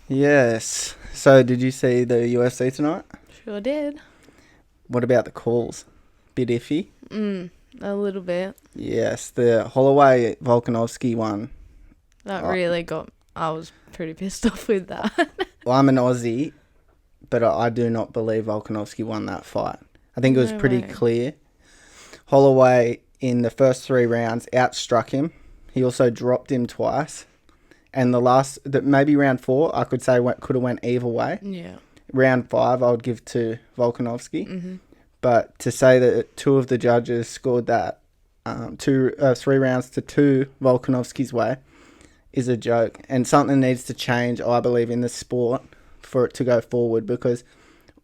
Yes. So, did you see the UFC tonight? Sure did. What about the calls? Bit iffy? A little bit. Yes, the Holloway Volkanovski one. That I, really got. I was pretty pissed off with that. well, I'm an Aussie, but I do not believe Volkanovski won that fight. I think it was No pretty way. clear. Holloway, in the first 3 rounds, outstruck him. He also dropped him twice. And maybe round 4, I could say could have went either way. Yeah. Round 5, I would give to Volkanovski. But to say that 2 of the judges scored that 3 rounds to 2 Volkanovski's way is a joke. And something needs to change, I believe, in the sport for it to go forward, because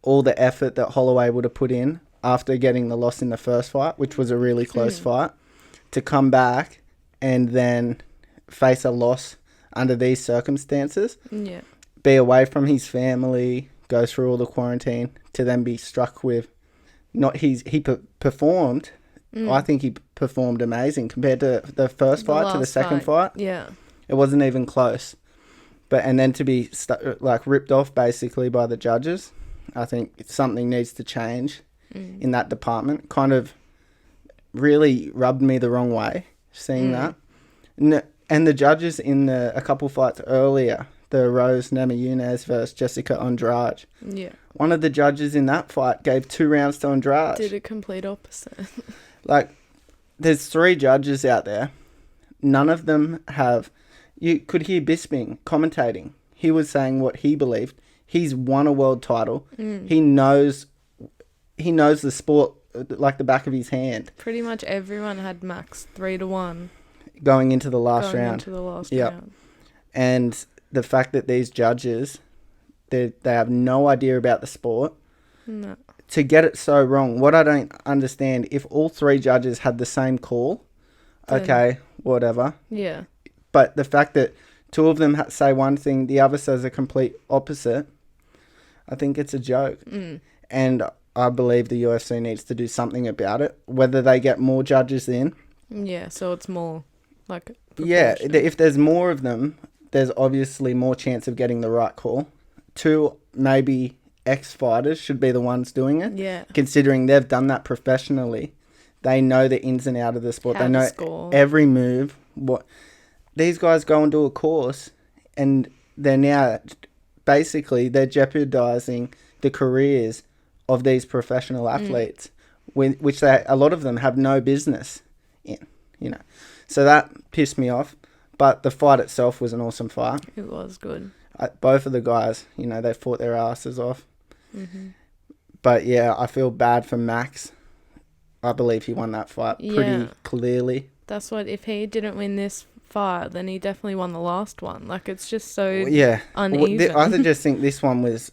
all the effort that Holloway would have put in after getting the loss in the first fight, which was a really close fight, to come back and then face a loss under these circumstances, Yeah. be away from his family, go through all the quarantine, to then be struck with performed. I think he performed amazing compared to the first fight to the last second fight. Yeah. It wasn't even close. And then to be ripped off basically by the judges, I think something needs to change in that department. Kind of really rubbed me the wrong way seeing that. And the judges in a couple fights earlier, the Rose Namajunas versus Jessica Andrade, Yeah. one of the judges in that fight gave 2 rounds to Andrade. Did a complete opposite. There's 3 judges out there. None of them have... You could hear Bisping commentating. He was saying what he believed. He's won a world title. He knows the sport like the back of his hand. Pretty much everyone had max 3-1 Going into the last going round. into the last Yep. round. And the fact that these judges, they have no idea about the sport. No. To get it so wrong, what I don't understand, if all 3 judges had the same call, Then- okay, whatever. Yeah. But the fact that 2 of them say one thing, the other says a complete opposite, I think it's a joke. And I believe the UFC needs to do something about it. Whether they get more judges in. Yeah. So it's more like. Yeah, proportionate. if there's more of them, there's obviously more chance of getting the right call. 2 maybe ex-fighters should be the ones doing it. Yeah. Considering they've done that professionally. They know the ins and outs of the sport. How They to know score. every move. These guys go and do a course, and they're now basically they're jeopardizing the careers of these professional athletes, which a lot of them have no business in. So that pissed me off. But the fight itself was an awesome fight. It was good. Both of the guys, they fought their asses off. But yeah, I feel bad for Max. I believe he won that fight pretty clearly. That's what. If he didn't win this fight, then he definitely won the last one. Like, it's just so Yeah. uneven. I just think this one was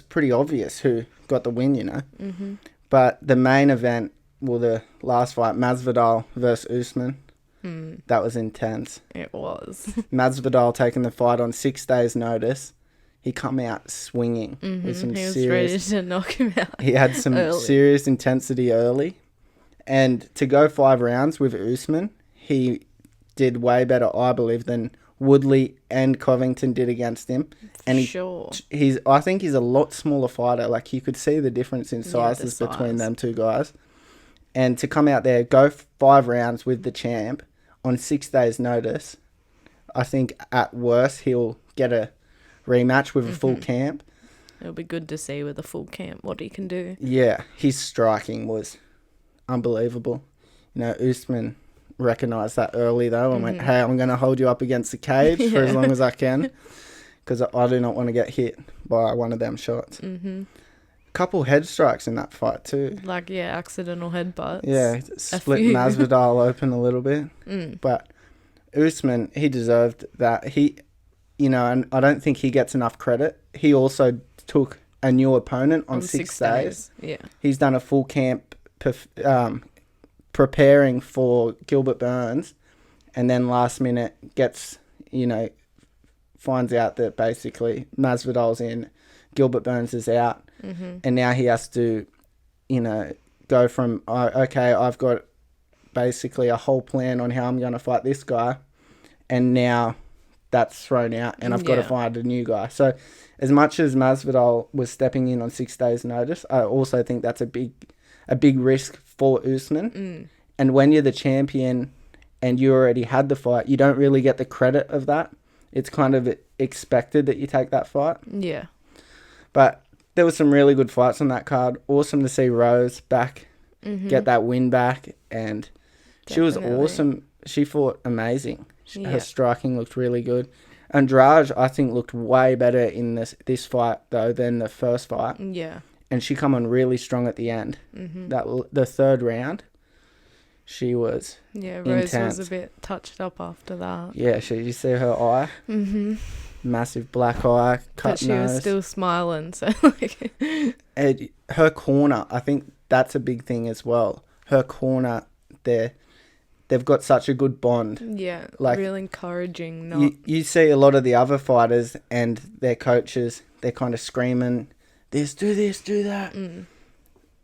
pretty obvious who got the win, But the main event, the last fight, Masvidal versus Usman, that was intense. It was. Masvidal taking the fight on 6 days' notice. He come out swinging with some He was serious... ready to knock him out. He had some early. serious intensity early. And to go 5 rounds with Usman, he did way better, I believe, than Woodley and Covington did against him. And I think he's a lot smaller fighter. Like, you could see the difference in sizes between them 2 guys. And to come out there, go 5 rounds with the champ on 6 days' notice, I think at worst he'll get a rematch with a full camp. It'll be good to see with a full camp what he can do. Yeah, his striking was unbelievable. Usman recognised that early though and went, hey, I'm going to hold you up against the cage for as long as I can, because I do not want to get hit by one of them shots. Couple head strikes in that fight too. Accidental headbutts. Yeah, split Masvidal open a little bit. But Usman, he deserved that. And I don't think he gets enough credit. He also took a new opponent on 6 days. Yeah. He's done a full camp preparing for Gilbert Burns, and then last minute finds out that basically Masvidal's in, Gilbert Burns is out, and now he has to, go from, okay, I've got basically a whole plan on how I'm going to fight this guy, and now that's thrown out and I've got to Yeah. find a new guy. So as much as Masvidal was stepping in on 6 days' notice, I also think that's a big risk for Usman. And when you're the champion and you already had the fight, you don't really get the credit of that. It's kind of expected that you take that fight. Yeah. But there was some really good fights on that card. Awesome to see Rose back, get that win back, and she was Definitely. awesome. She fought amazing. Yeah. Her striking looked really good. Andrade, I think, looked way better in this fight, though, than the first fight. Yeah. And she come on really strong at the end. The third round, she was Yeah, Rose intense. was a bit touched up after that. Yeah, you see her eye? Massive black eye, cut But she nose. was still smiling, so like... And her corner, I think that's a big thing as well. Her corner, they've got such a good bond. Yeah, Like, real encouraging. Not You see a lot of the other fighters and their coaches, they're kind of screaming, this, do that.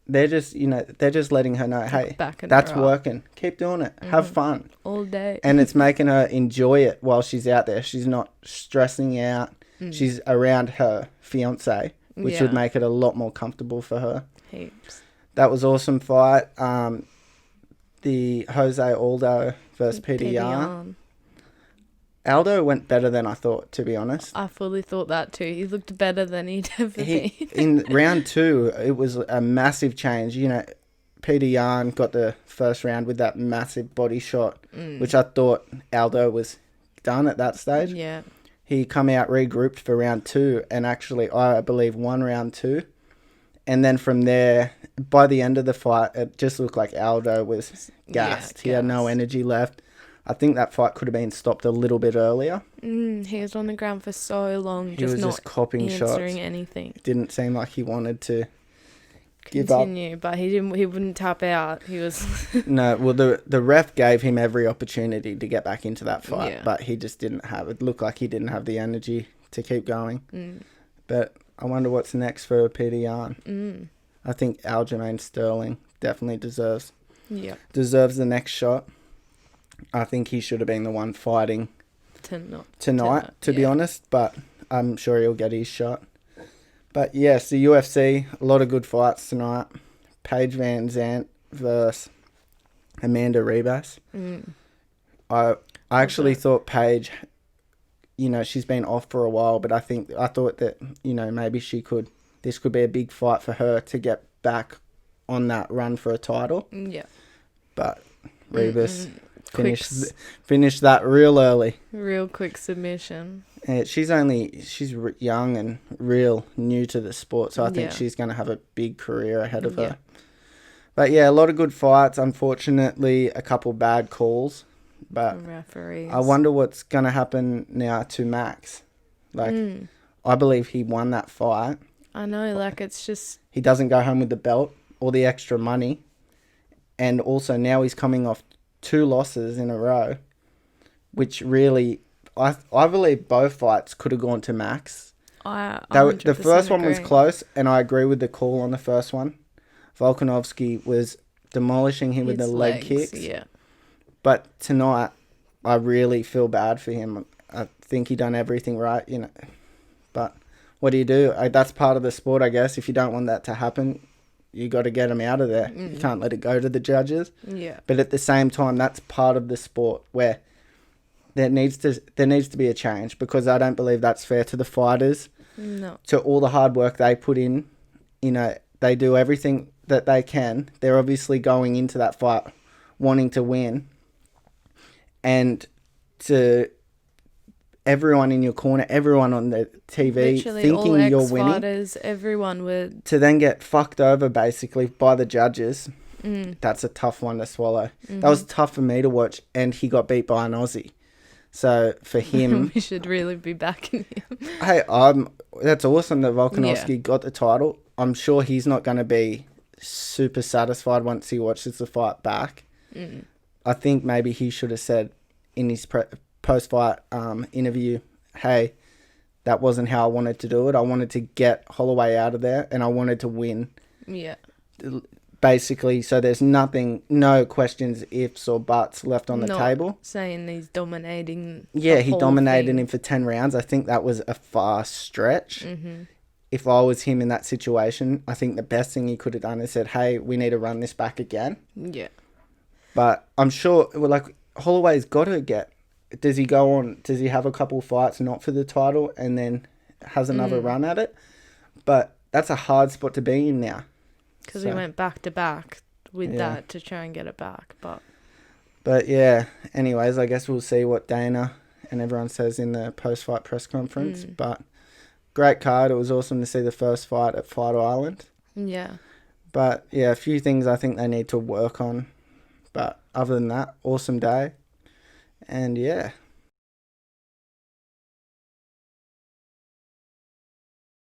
They're just, they're just letting her know, hey, backing that's her up. working. Keep doing it. Have fun. all day. And it's making her enjoy it while she's out there. She's not stressing out. She's around her fiance, which would Yeah. make it a lot more comfortable for her. Heaps. That was awesome fight. The Jose Aldo versus Peter Yan. Yan. Aldo went better than I thought, to be honest. I fully thought that too. He looked better than he'd ever been. In round 2, it was a massive change. Peter Yan got the first round with that massive body shot, which I thought Aldo was done at that stage. Yeah. He come out regrouped for round 2 and actually, I believe, won round 2. And then from there, by the end of the fight, it just looked like Aldo was gassed. He had no gassed. energy left. I think that fight could have been stopped a little bit earlier. He was on the ground for so long, He just was not just copping shots. answering anything. It didn't seem like he wanted to give up. Continue, but he didn't. He wouldn't tap out. He was. No, well, the ref gave him every opportunity to get back into that fight, Yeah. but he just didn't have it. Looked like he didn't have the energy to keep going. But I wonder what's next for Peter Yan. I think Aljamain Sterling definitely deserves the next shot. I think he should have been the one fighting tonight, to be honest, but I'm sure he'll get his shot. But yes, the UFC, a lot of good fights tonight. Paige Van Zandt versus Amanda Ribas. I actually thought Paige, she's been off for a while, but I thought that, maybe this could be a big fight for her to get back on that run for a title. Yeah. But Ribas finished that real early. Real quick submission. She's young and real new to the sport, so I think she's going to have a big career ahead of her. But yeah, a lot of good fights. Unfortunately, a couple bad calls. But Referees. I wonder what's going to happen now to Max. I believe he won that fight. I know, it's just... He doesn't go home with the belt or the extra money. And also now he's coming off 2 losses in a row, which really... I believe both fights could have gone to Max. The first one was close, and I agree with the call on the first one. Volkanovski was demolishing him with the leg kicks. Yeah. But tonight, I really feel bad for him. I think he done everything right, But what do you do? That's part of the sport, I guess. If you don't want that to happen, you got to get him out of there. You can't let it go to the judges. Yeah. But at the same time, that's part of the sport where there needs to be a change, because I don't believe that's fair to the fighters. No. To all the hard work they put in. They do everything that they can. They're obviously going into that fight wanting to win. And to everyone in your corner, everyone on the TV, Literally thinking all you're winning. ex-fighters, everyone would... To then get fucked over, basically, by the judges, that's a tough one to swallow. That was tough for me to watch, and he got beat by an Aussie. So for him... we should really be backing him. Hey, that's awesome that Volkanovski got the title. I'm sure he's not going to be super satisfied once he watches the fight back. I think maybe he should have said in his post-fight interview, hey, that wasn't how I wanted to do it. I wanted to get Holloway out of there, and I wanted to win. Yeah. basically, so there's nothing, no questions, ifs or buts left on the Not table. saying he's dominating. Yeah, the he whole dominated thing. him for 10 rounds. I think that was a fast stretch. Mm-hmm. If I was him in that situation, I think the best thing he could have done is said, hey, we need to run this back again. Yeah. But I'm sure, well, like, Holloway's got to get... Does he go on... Does he have a couple fights not for the title and then has another run at it? But that's a hard spot to be in now. Because he went back to back with that to try and get it back. But yeah, anyways, I guess we'll see what Dana and everyone says in the post-fight press conference. But great card. It was awesome to see the first fight at Fight Island. Yeah. But yeah, a few things I think they need to work on. But other than that, awesome day. And yeah,